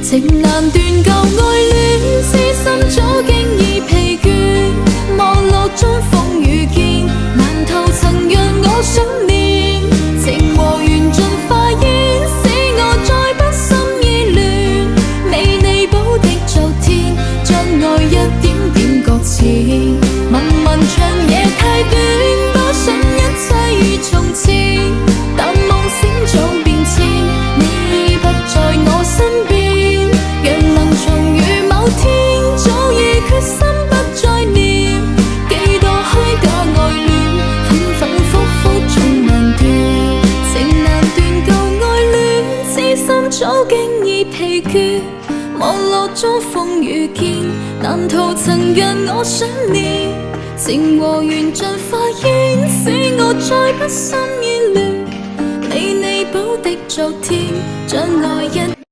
情難斷舊愛戀，痴心早經已疲倦，網絡中風雨見，難逃曾讓我想念，情和緣盡化煙，使我再不心依戀，未彌補的昨天，將愛一點點擱淺，漫漫長夜太短，多想一切如從前，但夢醒早變遷，你已不在我身邊，若能重遇某天，早已決心不再念，幾多虛假愛戀，反反复复總難斷，情難斷舊愛戀，痴心早經已疲倦，網絡中風雨見，難逃曾讓我想念，情和緣盡化煙，使我再不心依戀，未彌補的昨天，將愛一